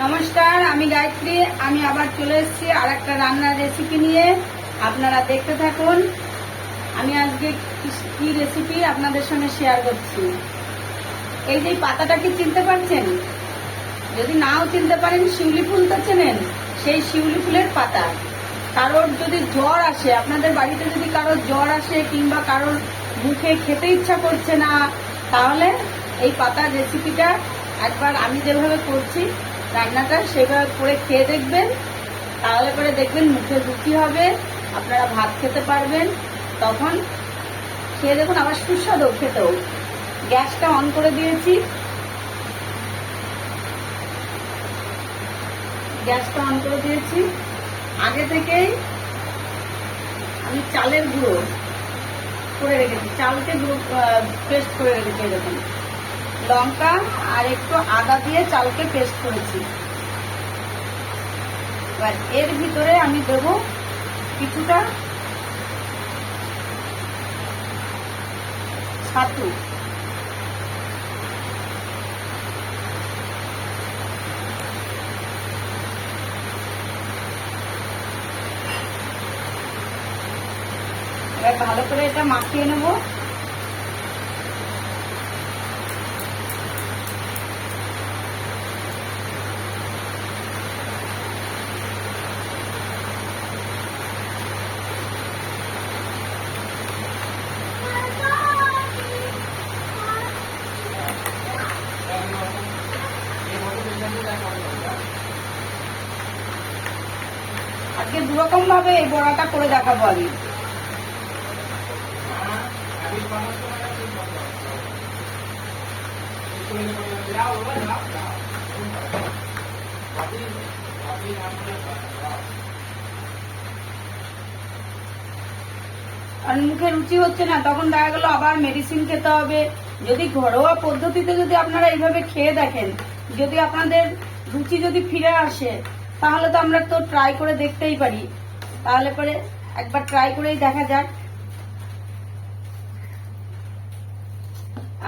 নমস্কার, আমি গায়ত্রী। আমি আবার চলে এসেছি আর একটা রান্নার রেসিপি নিয়ে। আপনারা দেখতে থাকুন। আমি আজকে কি রেসিপি আপনাদের সঙ্গে শেয়ার করছি। এই যে পাতাটা কি চিনতে পারছেন? যদি নাও চিনতে পারেন, শিউলি ফুল তো চেনেন, সেই শিউলি ফুলের পাতা। কারোর যদি জ্বর আসে, আপনাদের বাড়িতে যদি কারোর জ্বর আসে কিংবা কারোর মুখে খেতে ইচ্ছা করছে না, তাহলে এই পাতার রেসিপিটা একবার আমি যেভাবে করছি রান্নাটা সেভাবে করে খেয়ে দেখবেন। তাহলে করে দেখবেন মুখে রুচি হবে, আপনারা ভাত খেতে পারবেন। তখন খেয়ে দেখুন, আবার সুস্বাদু খেতেও। গ্যাসটা অন করে দিয়েছি। আগে থেকেই আমি চালের গুঁড়ো করে রেখেছি, চালকে পেস্ট করে রেখেছি। দেখুন, লঙ্কা আর একটু আদা দিয়ে চালকে পেস্ট করেছি। এবার এর ভিতরে আমি দেব কিছুটা ছাতু। এবার ভালো করে এটা মাখিয়ে নেব। আজকে দুরকম ভাবে এই বড়াটা করে দেখাবো আমি। আর মুখে রুচি হচ্ছে না, তখন দেখা গেল আবার মেডিসিন খেতে হবে। যদি ঘরোয়া পদ্ধতিতে যদি আপনারা এইভাবে খেয়ে দেখেন, যদি আপনাদের রুচি যদি ফিরে আসে, তাহলে তো আমরা তো ট্রাই করে দেখতেই পারি। তাহলে পরে একবার ট্রাই করেই দেখা যাক।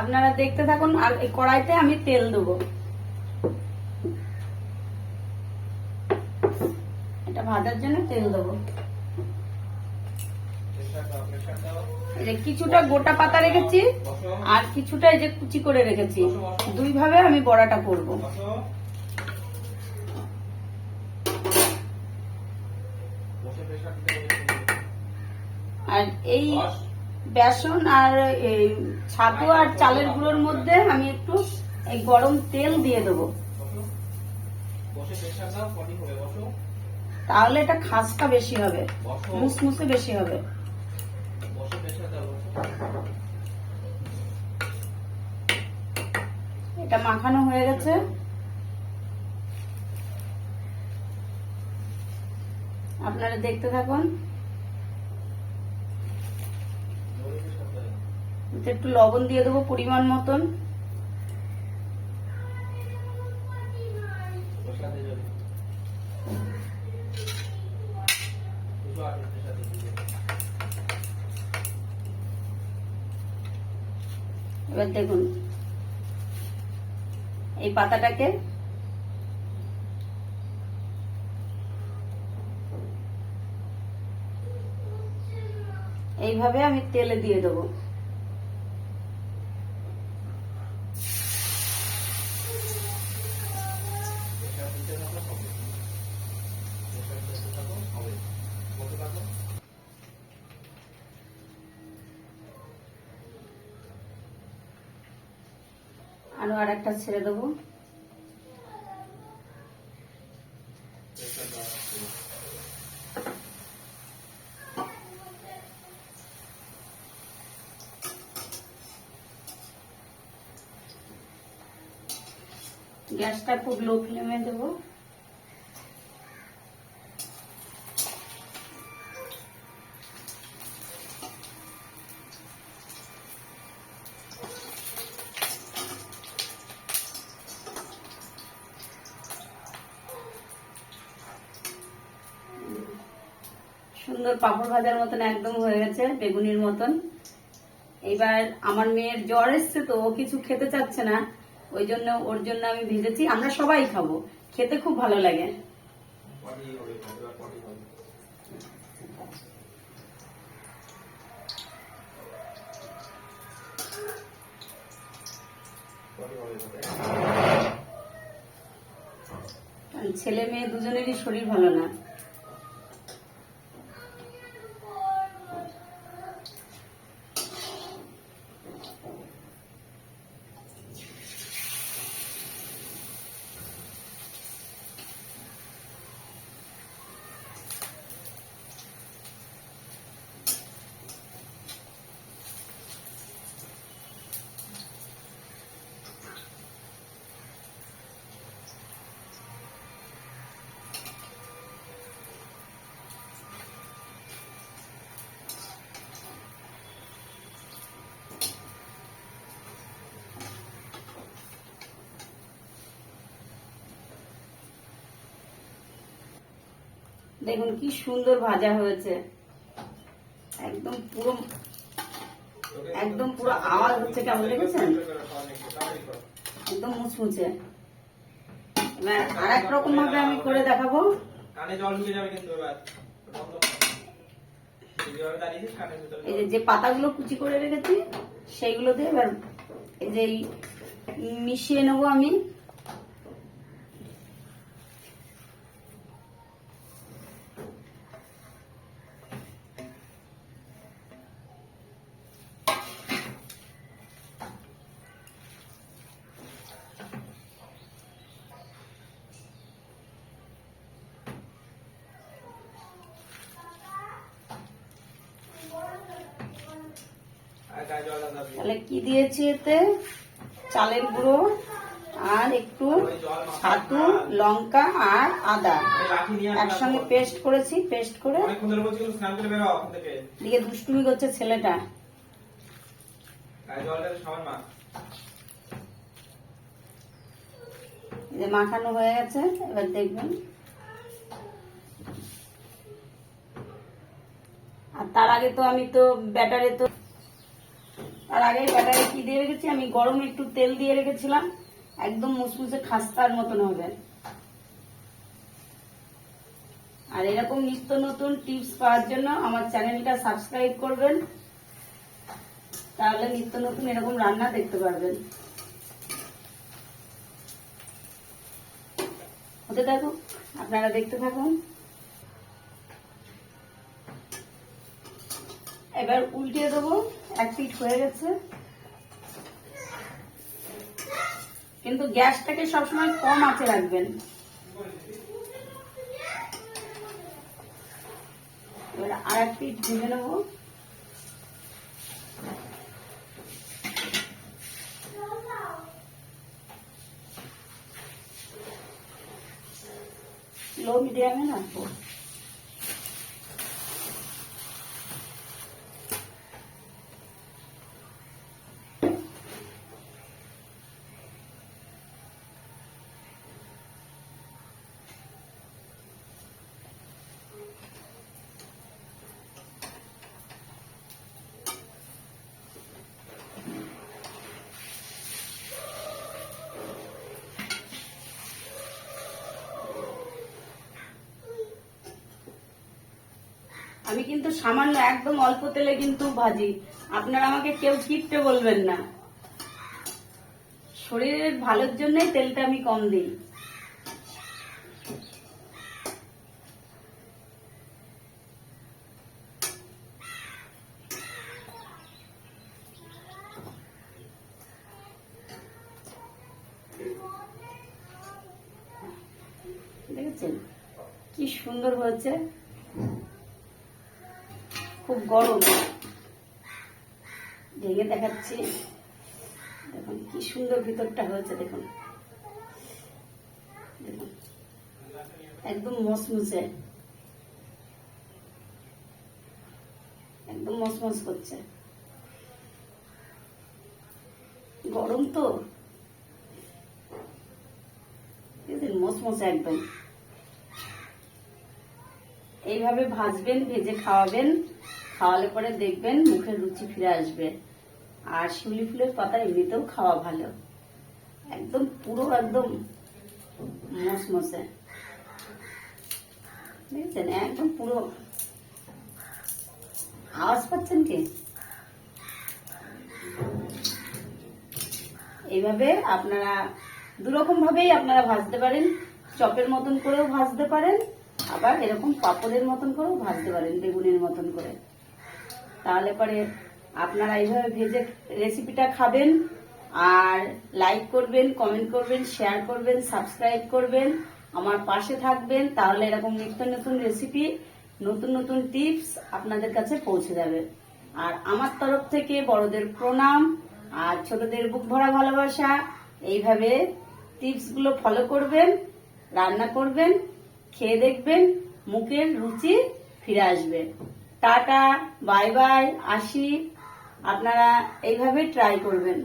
আপনারা দেখতে থাকুন। আর এই কড়াইতে আমি তেল দেবো। এটা ভাজার জন্য তেল দেবো। কিছুটা গোটা পাতা রেখেছি আর কিছুটা এই যে কুচি করে রেখেছি। দুই ভাবে আমি বড়াটা করব। আর এই বেসন আর এই ছাতু আর চালের গুঁড়োর মধ্যে আমি একটু এই গরম তেল দিয়ে দেবো। তাহলে এটা খাসটা বেশি হবে, মুসমুসে বেশি হবে। এটা মাখানো হয়ে গেছে। আপনারা দেখতে থাকুন। একটু লবণ দিয়ে দেবো পরিমাণ মতন। এবার দেখুন, এই পাতাটাকে এইভাবে আমি তেলে দিয়ে দেবো। আরো আর একটা ছেড়ে দেবো। গ্যাসটা খুব লো ফ্লেমে দেবো। সুন্দর পাঁপড় ভাজার মতন একদম হয়ে গেছে, বেগুনির মতন। এবার আমার মেয়ের জ্বর এসছে, তো ও কিছু খেতে চাচ্ছে না, ওই জন্য ওর জন্য আমি ভেজেছি। আমরা সবাই খাবো, খেতে খুব ভালো লাগে। ছেলে মেয়ে দুজনেরই শরীর ভালো না। দেখুন কি সুন্দর ভাজা হয়েছে, একদম পুরো আওয়াজ হচ্ছে, কেমন দেখেছেন? একদম মুচমুচে। আর এক রকম ভাবে আমি করে দেখাবো। এই যে পাতাগুলো কুচি করে রেখেছি সেইগুলো দিয়ে এবার এই যে মিশিয়ে নেবো আমি। তাহলে কি দিয়েছি এতে? চালের গুঁড়ো আর একটু ছাতু, লঙ্কা আর আদা একসঙ্গে পেস্ট করেছি। পেস্ট করে দিকে দুষ্টুমি করছে ছেলেটা। মাখানো হয়ে গেছে, এবার দেখবেন। আর তার আগে তো আমি তো ব্যাটারে কি দিয়ে রেখেছি আমি? গরম একটু তেল দিয়ে রেখেছিলাম, একদম মুসমুসে খাস্তার মতন হবে। আর এরকম নিত্য নতুন টিপস পাওয়ার জন্য আমার চ্যানেলটা সাবস্ক্রাইব করবেন, তাহলে নিত্য নতুন এরকম রান্না দেখতে পারবেন। হতে থাকুক, আপনারা দেখতে থাকুন। এবার উল্টে দেবো, এক পিঠ হয়ে গেছে। কিন্তু গ্যাসটাকে সবসময় কম আঁচে রাখবেন। এবার আর এক পিঠ ভেজে নেবো। লো মিডিয়ামে রাখবো। আমি কিন্তু সামান্য একদম অল্প তেলে কিন্তু ভাজি, আপনারা আমাকে কেউ কিপটে বলবেন না। শরীরের ভালোর জন্যই তেলটা আমি কম দিই। দেখেছেন কি সুন্দর হয়েছে? খুব গরম, ভেঙে দেখাচ্ছি। দেখুন কি সুন্দর ভিতরটা হয়েছে, দেখুন দেখুন একদম মসমুসে, একদম মসমস করছে। গরম তো, মসমসে একদম। এইভাবে ভাজবেন, ভেজে খাওয়াবেন, খাওয়ালে পরে দেখবেন মুখের রুচি ফিরে আসবে। আর শিউলি ফুলের পাতা এমনিতেও খাওয়া ভালো। একদম পুরো একদম মসমসে, দেখছেন একদম পুরো। আওয়াজ পাচ্ছেন কি? এইভাবে আপনারা দুরকম ভাবেই আপনারা ভাজতে পারেন, চপের মতন করেও ভাজতে পারেন, আবার এরকম পাপড়ের মতন করেও ভাজতে পারেন, বেগুনের মতন করে। তাহলে পরে আপনারা এইভাবে ভেজে রেসিপিটা খাবেন, আর লাইক করবেন, কমেন্ট করবেন, শেয়ার করবেন, সাবস্ক্রাইব করবেন, আমার পাশে থাকবেন। তাহলে এরকম নিত্য নতুন রেসিপি, নতুন নতুন টিপস আপনাদের কাছে পৌঁছে যাবে। আর আমার তরফ থেকে বড়দের প্রণাম আর ছোটদের বুক ভরা ভালোবাসা। এইভাবে টিপসগুলো ফলো করবেন, রান্না করবেন, খেয়ে দেখবেন, মুখের রুচি ফিরে আসবে। টাটা, বাই বাই, আসি। আপনারা এইভাবে ট্রাই করবেন।